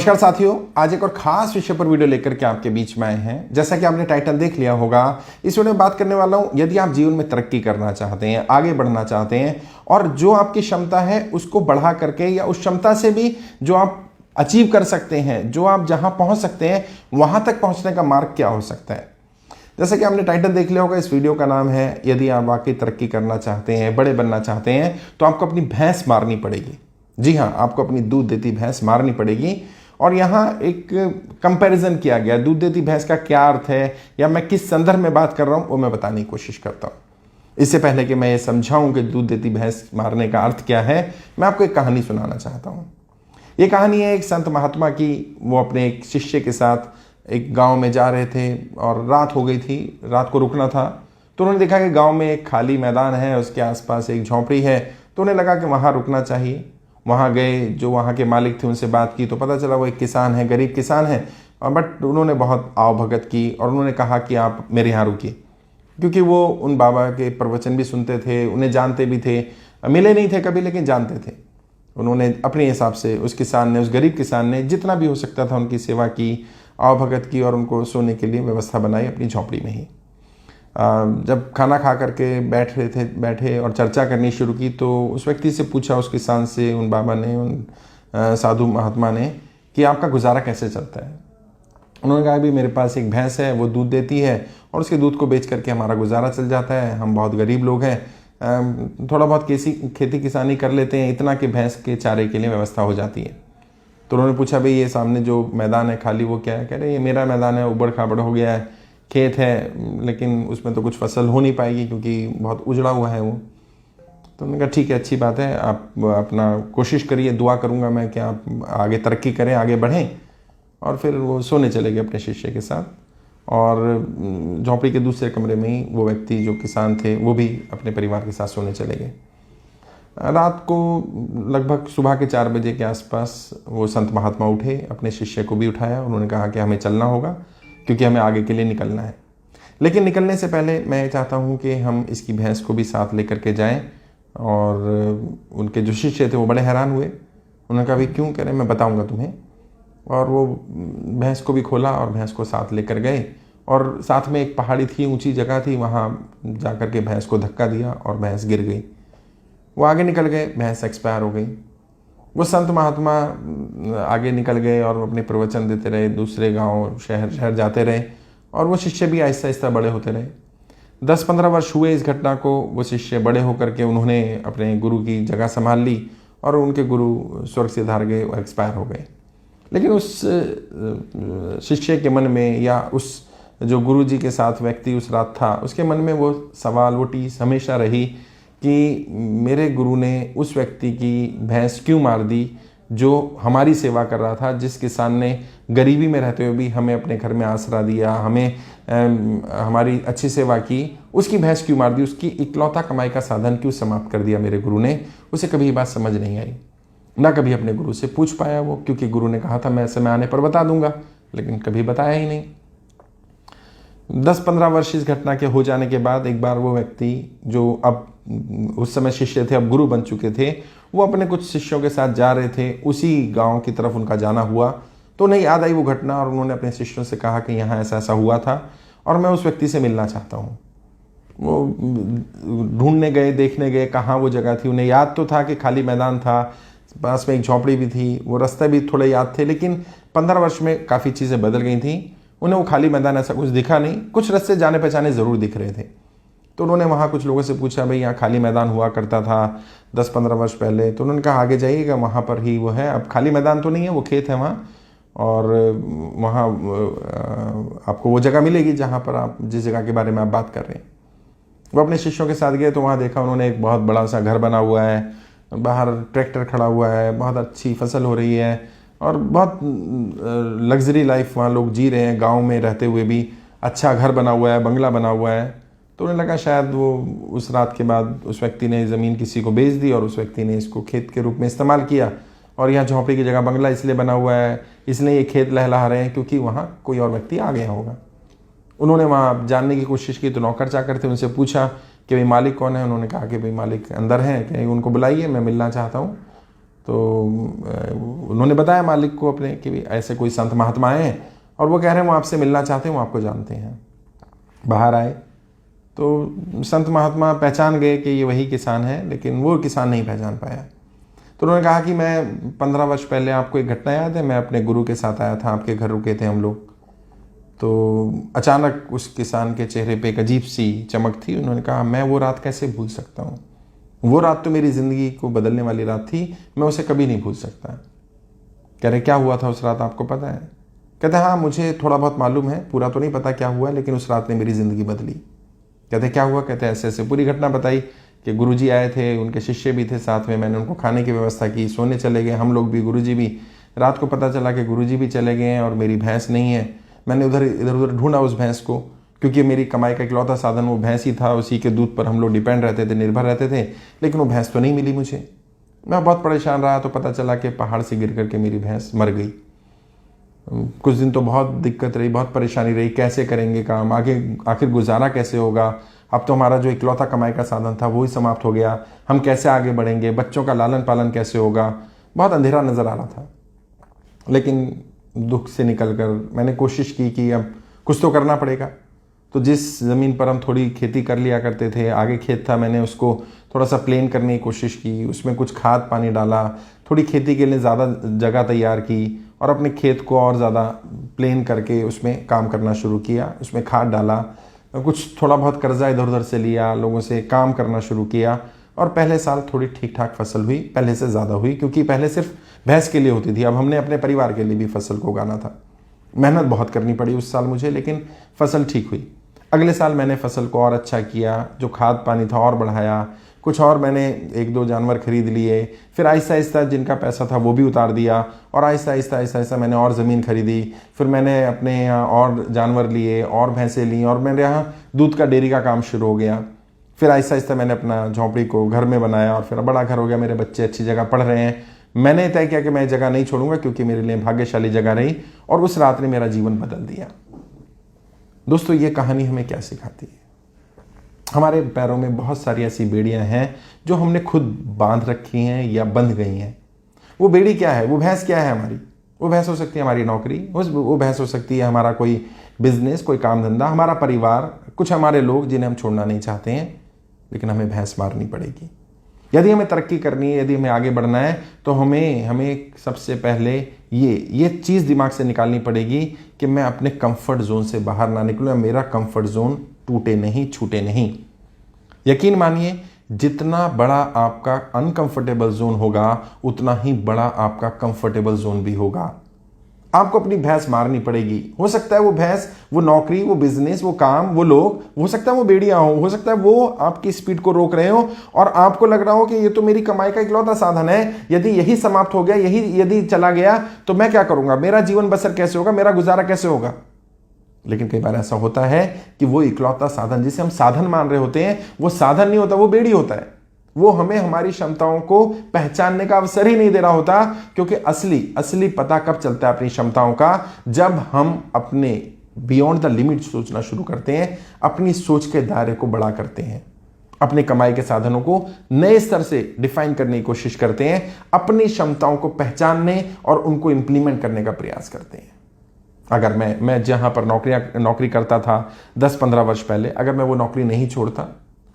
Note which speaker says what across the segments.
Speaker 1: नमस्कार साथियों, आज एक और खास विषय पर वीडियो लेकर के आपके बीच में आए हैं। जैसा कि आपने टाइटल देख लिया होगा, इस वीडियो में बात करने वाला हूं यदि आप जीवन में तरक्की करना चाहते हैं, आगे बढ़ना चाहते हैं और जो आपकी क्षमता है उसको बढ़ा करके या उस क्षमता से भी जो आप अचीव कर सकते हैं, जो आप जहां पहुंच सकते हैं वहां तक पहुंचने का मार्ग क्या हो सकता है। जैसा कि आपने टाइटल देख लिया होगा, इस वीडियो का नाम है यदि आप वाकई तरक्की करना चाहते हैं, बड़े बनना चाहते हैं तो आपको अपनी भैंस मारनी पड़ेगी। जी हाँ, आपको अपनी दूध देती भैंस मारनी पड़ेगी। और यहाँ एक कंपैरिजन किया गया, दूध देती भैंस का क्या अर्थ है या मैं किस संदर्भ में बात कर रहा हूँ वो मैं बताने की कोशिश करता हूँ। इससे पहले कि मैं ये समझाऊं कि दूध देती भैंस मारने का अर्थ क्या है, मैं आपको एक कहानी सुनाना चाहता हूँ। ये कहानी है एक संत महात्मा की। वो अपने एक शिष्य के साथ एक गांव में जा रहे थे और रात हो गई थी, रात को रुकना था। तो उन्होंने देखा कि गांव में एक खाली मैदान है, उसके आसपास एक झोंपड़ी है। तो उन्हें लगा कि वहाँ रुकना चाहिए। वहाँ गए, जो वहाँ के मालिक थे उनसे बात की तो पता चला वो एक किसान है, गरीब किसान है। बट उन्होंने बहुत आवभगत की और उन्होंने कहा कि आप मेरे यहाँ रुकिए, क्योंकि वो उन बाबा के प्रवचन भी सुनते थे, उन्हें जानते भी थे, मिले नहीं थे कभी लेकिन जानते थे। उन्होंने अपने हिसाब से उस किसान ने, उस गरीब किसान ने जितना भी हो सकता था उनकी सेवा की, आवभगत की और उनको सोने के लिए व्यवस्था बनाई अपनी झोंपड़ी में ही। जब खाना खा करके बैठे और चर्चा करनी शुरू की तो उस व्यक्ति से पूछा, उस किसान से, उन बाबा ने, उन साधु महात्मा ने, कि आपका गुजारा कैसे चलता है। उन्होंने कहा भी मेरे पास एक भैंस है, वो दूध देती है और उसके दूध को बेच करके हमारा गुजारा चल जाता है। हम बहुत गरीब लोग हैं, थोड़ा बहुत खेती किसानी कर लेते हैं, इतना कि भैंस के चारे के लिए व्यवस्था हो जाती है। तो उन्होंने पूछा भाई ये सामने जो मैदान है खाली वो क्या है। कह रहे ये मेरा मैदान है, उबड़ खाबड़ हो गया है, खेत है लेकिन उसमें तो कुछ फसल हो नहीं पाएगी क्योंकि बहुत उजड़ा हुआ है वो। तो उन्होंने कहा ठीक है, अच्छी बात है, आप अपना कोशिश करिए, दुआ करूंगा मैं कि आप आगे तरक्की करें, आगे बढ़ें। और फिर वो सोने चले गए अपने शिष्य के साथ। और झोंपड़ी के दूसरे कमरे में ही वो व्यक्ति जो किसान थे वो भी अपने परिवार के साथ सोने चले गए। रात को लगभग सुबह के 4 बजे के आसपास वो संत महात्मा उठे, अपने शिष्य को भी उठाया। उन्होंने कहा कि हमें चलना होगा क्योंकि हमें आगे के लिए निकलना है। लेकिन निकलने से पहले मैं चाहता हूँ कि हम इसकी भैंस को भी साथ लेकर के जाएं। और उनके जो शिष्य थे वो बड़े हैरान हुए। उन्होंने कहा भाई क्यों? कह रहे मैं बताऊँगा तुम्हें। और वो भैंस को भी खोला और भैंस को साथ लेकर गए। और साथ में एक पहाड़ी थी, ऊंची जगह थी, वहाँ जा कर के भैंस को धक्का दिया और भैंस गिर गई। वो आगे निकल गए, भैंस एक्सपायर हो गई। वो संत महात्मा आगे निकल गए और अपने प्रवचन देते रहे, दूसरे गांव शहर जाते रहे और वो शिष्य भी आहिस्ता आहिस्ता बड़े होते रहे। 10-15 वर्ष हुए इस घटना को। वो शिष्य बड़े होकर के उन्होंने अपने गुरु की जगह संभाल ली और उनके गुरु स्वर्ग से धार गए, एक्सपायर हो गए। लेकिन उस शिष्य के मन में या उस जो गुरु जी के साथ व्यक्ति उस रात था, उसके मन में वो सवाल, वो टीस हमेशा रही कि मेरे गुरु ने उस व्यक्ति की भैंस क्यों मार दी जो हमारी सेवा कर रहा था, जिस किसान ने गरीबी में रहते हुए भी हमें अपने घर में आसरा दिया, हमें हमारी अच्छी सेवा की, उसकी भैंस क्यों मार दी, उसकी इकलौता कमाई का साधन क्यों समाप्त कर दिया मेरे गुरु ने। उसे कभी ये बात समझ नहीं आई, ना कभी अपने गुरु से पूछ पाया वो, क्योंकि गुरु ने कहा था मैं समय आने पर बता दूंगा, लेकिन कभी बताया ही नहीं। 10-15 वर्ष इस घटना के हो जाने के बाद एक बार वो व्यक्ति जो अब उस समय शिष्य थे, अब गुरु बन चुके थे, वो अपने कुछ शिष्यों के साथ जा रहे थे, उसी गांव की तरफ उनका जाना हुआ। तो उन्हें याद आई वो घटना और उन्होंने अपने शिष्यों से कहा कि यहाँ ऐसा ऐसा हुआ था और मैं उस व्यक्ति से मिलना चाहता हूँ। वो ढूंढने गए, देखने गए कहाँ वो जगह थी। उन्हें याद तो था कि खाली मैदान था, पास में एक झोंपड़ी भी थी, वो रास्ते भी थोड़े याद थे, लेकिन 15 वर्ष में काफ़ी चीज़ें बदल गई थी। उन्हें वो खाली मैदान ऐसा कुछ दिखा नहीं, कुछ रास्ते जाने पहचाने ज़रूर दिख रहे थे। तो उन्होंने वहाँ कुछ लोगों से पूछा भाई यहाँ खाली मैदान हुआ करता था 10-15 वर्ष पहले। तो उन्होंने कहा आगे जाइएगा, वहाँ पर ही वो है। अब खाली मैदान तो नहीं है, वो खेत है वहाँ, और वहाँ आपको वो जगह मिलेगी जहाँ पर आप जिस जगह के बारे में आप बात कर रहे हैं। वो अपने शिष्यों के साथ गए तो वहाँ देखा उन्होंने एक बहुत बड़ा सा घर बना हुआ है, बाहर ट्रैक्टर खड़ा हुआ है, बहुत अच्छी फसल हो रही है और बहुत लग्जरी लाइफ वहाँ लोग जी रहे हैं। गांव में रहते हुए भी अच्छा घर बना हुआ है, बंगला बना हुआ है। तो उन्हें लगा शायद वो उस रात के बाद उस व्यक्ति ने ज़मीन किसी को बेच दी और उस व्यक्ति ने इसको खेत के रूप में इस्तेमाल किया। और यहाँ झोंपड़ी की जगह बंगला इसलिए बना हुआ है, इसलिए ये खेत लहलहा रहे हैं क्योंकि वहाँ कोई और व्यक्ति आ गया होगा। उन्होंने वहाँ जानने की कोशिश की तो नौकर चाकर थे, उनसे पूछा कि भाई मालिक कौन है। उन्होंने कहा कि भाई मालिक अंदर हैं, कि उनको बुलाइए, मैं मिलना चाहता हूँ। तो उन्होंने बताया मालिक को अपने कि भी ऐसे कोई संत महात्मा हैं और वो कह रहे हैं वो आपसे मिलना चाहते हैं, वो आपको जानते हैं। बाहर आए तो संत महात्मा पहचान गए कि ये वही किसान है, लेकिन वो किसान नहीं पहचान पाया। तो उन्होंने कहा कि मैं 15 वर्ष पहले, आपको एक घटना याद है, मैं अपने गुरु के साथ आया था, आपके घर रुके थे हम लोग। तो अचानक उस किसान के चेहरे पे एक अजीब सी चमक थी। उन्होंने कहा मैं वो रात कैसे भूल सकता हूँ, वो रात तो मेरी ज़िंदगी को बदलने वाली रात थी, मैं उसे कभी नहीं भूल सकता। कह रहे क्या हुआ था उस रात आपको पता है? कहते हाँ मुझे थोड़ा बहुत मालूम है, पूरा तो नहीं पता क्या हुआ, लेकिन उस रात ने मेरी ज़िंदगी बदली। कहते क्या हुआ? कहते ऐसे ऐसे पूरी घटना बताई कि गुरुजी आए थे, उनके शिष्य भी थे साथ में, मैंने उनको खाने की व्यवस्था की, सोने चले गए हम लोग भी, गुरुजी भी। रात को पता चला कि गुरुजी भी चले गए हैं और मेरी भैंस नहीं है। मैंने इधर उधर ढूंढा उस भैंस को, क्योंकि मेरी कमाई का इकलौता साधन वो भैंस ही था, उसी के दूध पर हम लोग डिपेंड रहते थे, निर्भर रहते थे, लेकिन वो भैंस तो नहीं मिली मुझे। मैं बहुत परेशान रहा, तो पता चला कि पहाड़ से गिर करके मेरी भैंस मर गई। कुछ दिन तो बहुत दिक्कत रही, बहुत परेशानी रही, कैसे करेंगे काम आगे, आखिर गुजारा कैसे होगा। अब तो हमारा जो इकलौता कमाई का साधन था वो ही समाप्त हो गया, हम कैसे आगे बढ़ेंगे, बच्चों का लालन पालन कैसे होगा। बहुत अंधेरा नज़र आ रहा था, लेकिन दुख से निकलकर मैंने कोशिश की कि अब कुछ तो करना पड़ेगा। तो जिस ज़मीन पर हम थोड़ी खेती कर लिया करते थे, आगे खेत था, मैंने उसको थोड़ा सा प्लेन करने की कोशिश की, उसमें कुछ खाद पानी डाला, थोड़ी खेती के लिए ज़्यादा जगह तैयार की और अपने खेत को और ज़्यादा प्लेन करके उसमें काम करना शुरू किया, उसमें खाद डाला, कुछ थोड़ा बहुत कर्जा इधर उधर से लिया, लोगों से काम करना शुरू किया। और पहले साल थोड़ी ठीक ठाक फसल हुई, पहले से ज़्यादा हुई, क्योंकि पहले सिर्फ भैंस के लिए होती थी, अब हमने अपने परिवार के लिए भी फसल को उगाना था। मेहनत बहुत करनी पड़ी उस साल मुझे, लेकिन फसल ठीक हुई। अगले साल मैंने फसल को और अच्छा किया, जो खाद पानी था और बढ़ाया, कुछ और मैंने 1-2 जानवर खरीद लिए, फिर आहिस्ता आहिस्ता जिनका पैसा था वो भी उतार दिया, और आहिस्ता आहिस्ता आहिस्ता आहिस्ता मैंने और ज़मीन खरीदी, फिर मैंने अपने यहाँ और जानवर लिए और भैंसें ली, और मेरे यहाँ दूध का डेयरी का काम शुरू हो गया। फिर आहिस्ता आहिस्ता मैंने अपना झोंपड़ी को घर में बनाया, और फिर बड़ा घर हो गया, मेरे बच्चे अच्छी जगह पढ़ रहे हैं। मैंने तय किया कि मैं जगह नहीं छोड़ूंगा, क्योंकि मेरे लिए भाग्यशाली जगह रही, और उस रात ने मेरा जीवन बदल दिया। दोस्तों ये कहानी हमें क्या सिखाती है? हमारे पैरों में बहुत सारी ऐसी बेड़ियां हैं जो हमने खुद बांध रखी हैं या बंध गई हैं। वो बेड़ी क्या है? वो भैंस क्या है हमारी? वो भैंस हो सकती है हमारी नौकरी, वो भैंस हो सकती है हमारा कोई बिजनेस, कोई काम धंधा, हमारा परिवार, कुछ हमारे लोग जिन्हें हम छोड़ना नहीं चाहते हैं, लेकिन हमें भैंस मारनी पड़ेगी। यदि हमें तरक्की करनी है, यदि हमें आगे बढ़ना है, तो हमें सबसे पहले ये चीज़ दिमाग से निकालनी पड़ेगी कि मैं अपने कंफर्ट जोन से बाहर ना निकलूं, मेरा कंफर्ट जोन टूटे नहीं, छूटे नहीं। यकीन मानिए, जितना बड़ा आपका अनकंफर्टेबल जोन होगा, उतना ही बड़ा आपका कंफर्टेबल जोन भी होगा। आपको अपनी भैंस मारनी पड़ेगी। हो सकता है वो भैंस, वो नौकरी, वो बिजनेस, वो काम, वो लोग, हो सकता है वो बेड़ियां हो सकता है वो आपकी स्पीड को रोक रहे हो, और आपको लग रहा हो कि ये तो मेरी कमाई का इकलौता साधन है, यदि यही समाप्त हो गया, यही यदि चला गया तो मैं क्या करूंगा, मेरा जीवन बसर कैसे होगा, मेरा गुजारा कैसे होगा। लेकिन कई बार ऐसा होता है कि वो इकलौता साधन जिसे हम साधन मान रहे होते हैं, वो साधन नहीं होता, वो बेड़ी होता है। वो हमें हमारी क्षमताओं को पहचानने का अवसर ही नहीं दे रहा होता, क्योंकि असली पता कब चलता है अपनी क्षमताओं का? जब हम अपने बियॉन्ड द लिमिट सोचना शुरू करते हैं, अपनी सोच के दायरे को बड़ा करते हैं, अपने कमाई के साधनों को नए स्तर से डिफाइन करने की कोशिश करते हैं, अपनी क्षमताओं को पहचानने और उनको इंप्लीमेंट करने का प्रयास करते हैं। अगर मैं जहां पर नौकरी करता था 10-15 वर्ष पहले, अगर मैं वो नौकरी नहीं छोड़ता,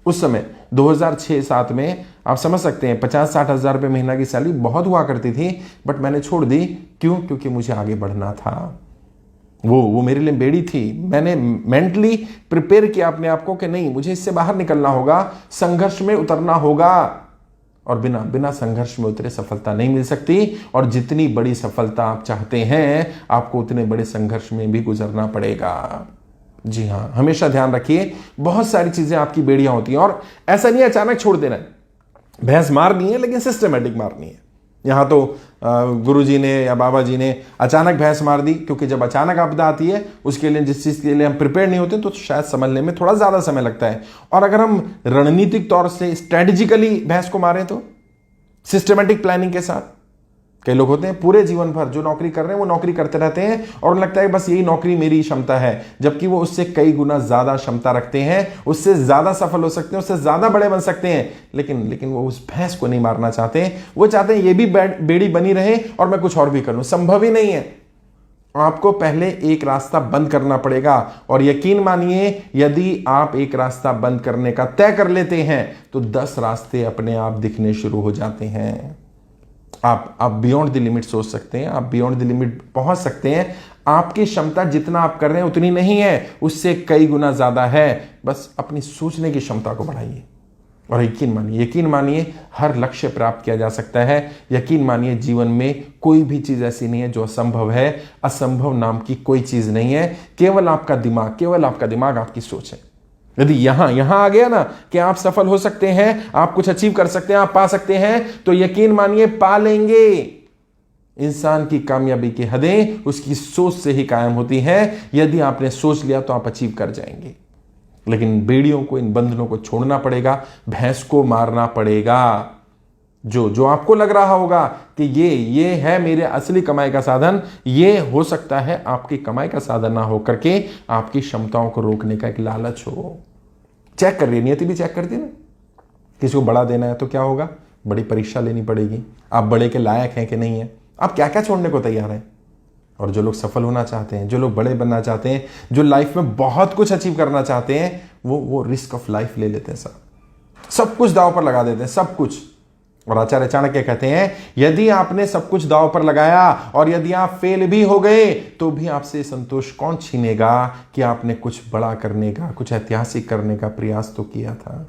Speaker 1: उस समय 2006-07 में आप समझ सकते हैं 50-60 हज़ार रुपये महीना की सैलरी बहुत हुआ करती थी, बट मैंने छोड़ दी। क्यों? क्योंकि मुझे आगे बढ़ना था। वो मेरे लिए बेड़ी थी। मैंने मेंटली प्रिपेयर किया अपने आप को कि नहीं, मुझे इससे बाहर निकलना होगा, संघर्ष में उतरना होगा, और बिना संघर्ष में उतरे सफलता नहीं मिल सकती। और जितनी बड़ी सफलता आप चाहते हैं, आपको उतने बड़े संघर्ष में भी गुजरना पड़ेगा। जी हाँ, हमेशा ध्यान रखिए, बहुत सारी चीजें आपकी बेड़ियां होती हैं, और ऐसा नहीं अचानक छोड़ देना है। भैंस मारनी है, लेकिन सिस्टमेटिक मारनी है। यहां तो गुरुजी ने या बाबा जी ने अचानक भैंस मार दी, क्योंकि जब अचानक आपदा आती है, उसके लिए जिस चीज के लिए हम प्रिपेयर नहीं होते, तो शायद समझने में थोड़ा ज्यादा समय लगता है। और अगर हम रणनीतिक तौर से स्ट्रेटेजिकली भैंस को मारें, तो सिस्टमेटिक प्लानिंग के साथ, कई लोग होते हैं पूरे जीवन भर जो नौकरी कर रहे हैं वो नौकरी करते रहते हैं और उन्हें लगता है बस यही नौकरी मेरी क्षमता है, जबकि वो उससे कई गुना ज्यादा क्षमता रखते हैं, उससे ज्यादा सफल हो सकते हैं, उससे ज्यादा बड़े बन सकते हैं, लेकिन वो उस भैंस को नहीं मारना चाहते। वो चाहते हैं ये भी बेड़ी बनी रहे और मैं कुछ और भी करूं। संभव ही नहीं है। आपको पहले एक रास्ता बंद करना पड़ेगा और यकीन मानिए यदि आप एक रास्ता बंद करने का तय कर लेते हैं तो 10 रास्ते अपने आप दिखने शुरू हो जाते हैं। आप बियॉन्ड द लिमिट सोच सकते हैं, आप बियॉन्ड द लिमिट पहुंच सकते हैं। आपकी क्षमता जितना आप कर रहे हैं उतनी नहीं है, उससे कई गुना ज्यादा है। बस अपनी सोचने की क्षमता को बढ़ाइए और यकीन मानिए हर लक्ष्य प्राप्त किया जा सकता है। यकीन मानिए जीवन में कोई भी चीज ऐसी नहीं है जो असंभव है। असंभव नाम की कोई चीज नहीं है, केवल आपका दिमाग, आपकी सोच है। यदि यहां आ गया ना कि आप सफल हो सकते हैं, आप कुछ अचीव कर सकते हैं, आप पा सकते हैं, तो यकीन मानिए पा लेंगे। इंसान की कामयाबी की हदें उसकी सोच से ही कायम होती हैं। यदि आपने सोच लिया तो आप अचीव कर जाएंगे। लेकिन बेड़ियों को, इन बंधनों को छोड़ना पड़ेगा, भैंस को मारना पड़ेगा। जो आपको लग रहा होगा कि ये है मेरे असली कमाई का साधन, ये हो सकता है आपकी कमाई का साधन ना हो करके आपकी क्षमताओं को रोकने का एक लालच हो। चेक कर रही है, नियति भी चेक करती है ना। किसी को बड़ा देना है तो क्या होगा, बड़ी परीक्षा लेनी पड़ेगी, आप बड़े के लायक हैं कि नहीं है, आप क्या क्या छोड़ने को तैयार हैं। और जो लोग सफल होना चाहते हैं, जो लोग बड़े बनना चाहते हैं, जो लाइफ में बहुत कुछ अचीव करना चाहते हैं, वो रिस्क ऑफ लाइफ ले लेते हैं। सब कुछ दांव पर लगा देते हैं, सब कुछ। और आचार्य चाणक्य कहते हैं यदि आपने सब कुछ दांव पर लगाया और यदि आप फेल भी हो गए तो भी आपसे संतोष कौन छीनेगा कि आपने कुछ बड़ा करने का, कुछ ऐतिहासिक करने का प्रयास तो किया था।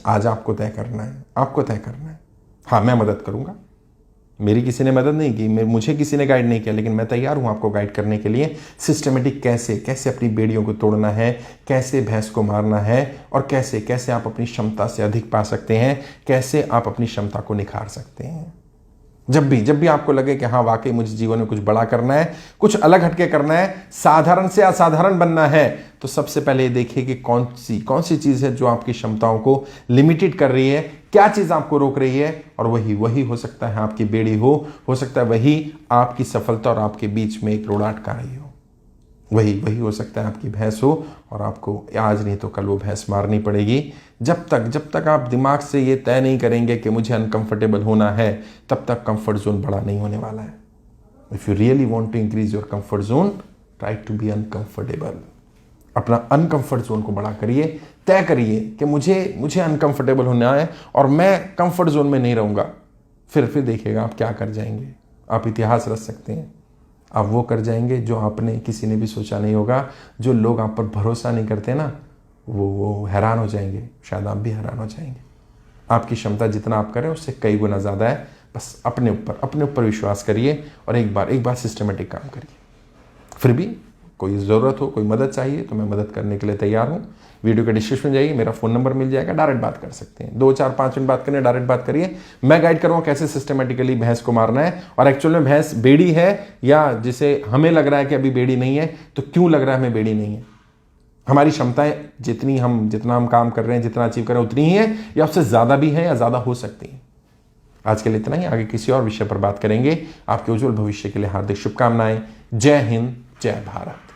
Speaker 1: आज आपको तय करना है, आपको तय करना है। हाँ, मैं मदद करूंगा, मेरी किसी ने मदद नहीं की, मुझे किसी ने गाइड नहीं किया, लेकिन मैं तैयार हूं आपको गाइड करने के लिए। सिस्टमेटिक कैसे अपनी बेड़ियों को तोड़ना है, कैसे भैंस को मारना है और कैसे आप अपनी क्षमता से अधिक पा सकते हैं, कैसे आप अपनी क्षमता को निखार सकते हैं। जब भी आपको लगे कि हाँ वाकई मुझे जीवन में कुछ बड़ा करना है, कुछ अलग हटके करना है, साधारण से असाधारण बनना है, तो सबसे पहले देखिए कि कौन सी चीज है जो आपकी क्षमताओं को लिमिटेड कर रही है, क्या चीज आपको रोक रही है। और वही हो सकता है आपकी बेड़ी हो सकता है वही आपकी सफलता और आपके बीच में एक रोड अटका रही हो। वही हो सकता है आपकी भैंस हो और आपको आज नहीं तो कल वो भैंस मारनी पड़ेगी। जब तक आप दिमाग से ये तय नहीं करेंगे कि मुझे अनकंफर्टेबल होना है, तब तक कंफर्ट जोन बड़ा नहीं होने वाला है। If you really want to increase your comfort zone, try to be uncomfortable. अपना अनकंफर्ट जोन को बड़ा करिए, तय करिए कि मुझे अनकंफर्टेबल होना है और मैं कंफर्ट जोन में नहीं रहूंगा। फिर देखिएगा आप क्या कर जाएंगे। आप इतिहास रच सकते हैं, आप वो कर जाएंगे जो आपने किसी ने भी सोचा नहीं होगा। जो लोग आप पर भरोसा नहीं करते ना, वो हैरान हो जाएंगे, शायद आप भी हैरान हो जाएंगे। आपकी क्षमता जितना आप करें उससे कई गुना ज़्यादा है। बस अपने ऊपर विश्वास करिए और एक बार सिस्टमेटिक काम करिए। फिर भी कोई ज़रूरत हो, कोई मदद चाहिए तो मैं मदद करने के लिए तैयार हूँ। वीडियो के डिस्क्रिप्शन में जाइए, मेरा फ़ोन नंबर मिल जाएगा, डायरेक्ट बात कर सकते हैं। 2, 4, 5 मिनट बात करनी है, डायरेक्ट बात करिए। मैं गाइड करूँगा कैसे सिस्टमेटिकली भैंस को मारना है। और एक्चुअल में भैंस बेड़ी है या जिसे हमें लग रहा है कि अभी बेड़ी नहीं है, तो क्यों लग रहा है हमें बेड़ी नहीं है। हमारी क्षमताएं जितना हम काम कर रहे हैं, जितना अचीव कर रहे हैं उतनी ही है या उससे ज़्यादा भी है या ज़्यादा हो सकती है। आज के लिए इतना ही, आगे किसी और विषय पर बात करेंगे। आपके उज्जवल भविष्य के लिए हार्दिक शुभकामनाएं। जय हिंद, जय भारत।